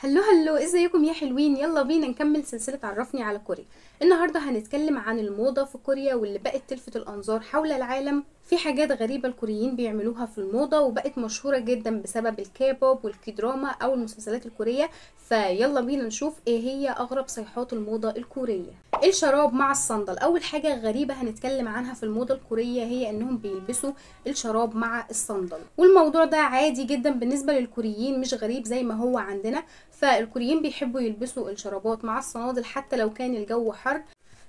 هلو هلو، ازيكم يا حلوين؟ يلا بينا نكمل سلسلة عرفني على كوريا. النهاردة هنتكلم عن الموضة في كوريا واللي بقت تلفت الانظار حول العالم. في حاجات غريبة الكوريين بيعملوها في الموضة وبقت مشهورة جدا بسبب الكيبوب والكيدراما او المسلسلات الكورية. فيلا بينا نشوف ايه هي اغرب صيحات الموضة الكورية. الشراب مع الصندل. اول حاجة غريبة هنتكلم عنها في الموضة الكورية هي انهم بيلبسوا الشراب مع الصندل، والموضوع ده عادي جدا بالنسبة للكوريين، مش غريب زي ما هو عندنا. فالكوريين بيحبوا يلبسوا الشرابات مع الصنادل حتى لو كان الجو حر،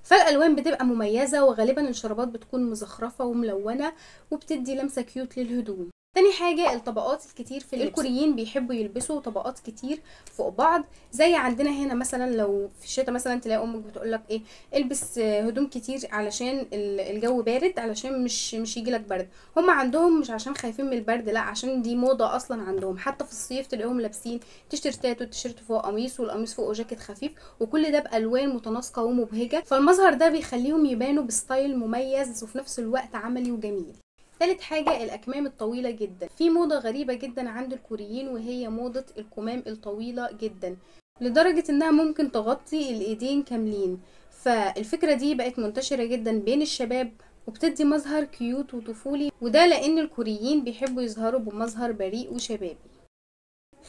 فالالوان بتبقى مميزة وغالبا الشرابات بتكون مزخرفة وملونة وبتدي لمسة كيوت للهدوم. تاني حاجة الطبقات الكتير في اللبس. الكوريين بيحبوا يلبسوا طبقات كتير فوق بعض، زي عندنا هنا مثلا لو في الشتاء مثلا تلاقي امك بتقولك ايه، البس هدوم كتير علشان الجو بارد، علشان مش يجيلك برد. هم عندهم مش عشان خايفين من البرد، لا، عشان دي موضة اصلا عندهم. حتى في الصيف تلاقيهم لابسين تيشرتات والتيشرت فوق قميص والقميص فوقه جاكيت خفيف، وكل ده بالوان متناسقة ومبهجة، فالمظهر ده بيخليهم يبانوا بستايل مميز وفي نفس الوقت عملي وجميل. ثالث حاجة الأكمام الطويلة جدا. في موضة غريبة جدا عند الكوريين وهي موضة الكمام الطويلة جدا، لدرجة انها ممكن تغطي الايدين كاملين. فالفكرة دي بقت منتشرة جدا بين الشباب وبتدي مظهر كيوت وطفولي، وده لان الكوريين بيحبوا يظهروا بمظهر بريء وشبابي.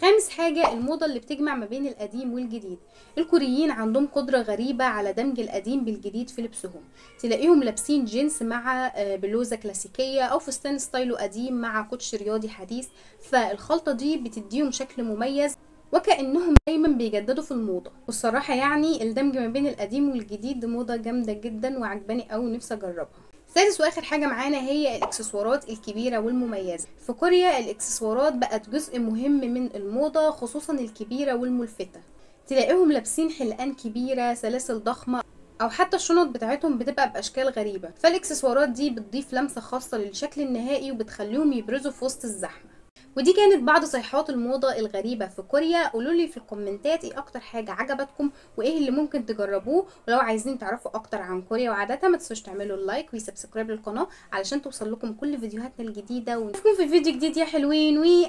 خامس حاجة الموضة اللي بتجمع ما بين القديم والجديد. الكوريين عندهم قدرة غريبة على دمج القديم بالجديد في لبسهم. تلاقيهم لابسين جينز مع بلوزة كلاسيكية او فستان ستايله قديم مع كوتش رياضي حديث، فالخلطة دي بتديهم شكل مميز وكأنهم دايما بيجددوا في الموضة. والصراحة يعني الدمج ما بين القديم والجديد موضة جامدة جدا وعجباني اوي، نفسي اجربها. سادس واخر حاجة معانا هي الاكسسوارات الكبيرة والمميزة. في كوريا الاكسسوارات بقت جزء مهم من الموضة، خصوصا الكبيرة والملفتة. تلاقيهم لابسين حلقان كبيرة، سلاسل ضخمة، او حتى الشنط بتاعتهم بتبقى باشكال غريبة. فالاكسسوارات دي بتضيف لمسة خاصة للشكل النهائي وبتخليهم يبرزوا في وسط الزحمة. ودي كانت بعض صيحات الموضة الغريبة في كوريا. قولولي في الكومنتات ايه اكتر حاجة عجبتكم وايه اللي ممكن تجربوه، ولو عايزين تعرفوا اكتر عن كوريا وعاداتها ما تنسوش تعملوا اللايك وسبسكرايب للقناة علشان توصل لكم كل فيديوهاتنا الجديدة. ونشوفكم في فيديو جديد يا حلوين، وانيا.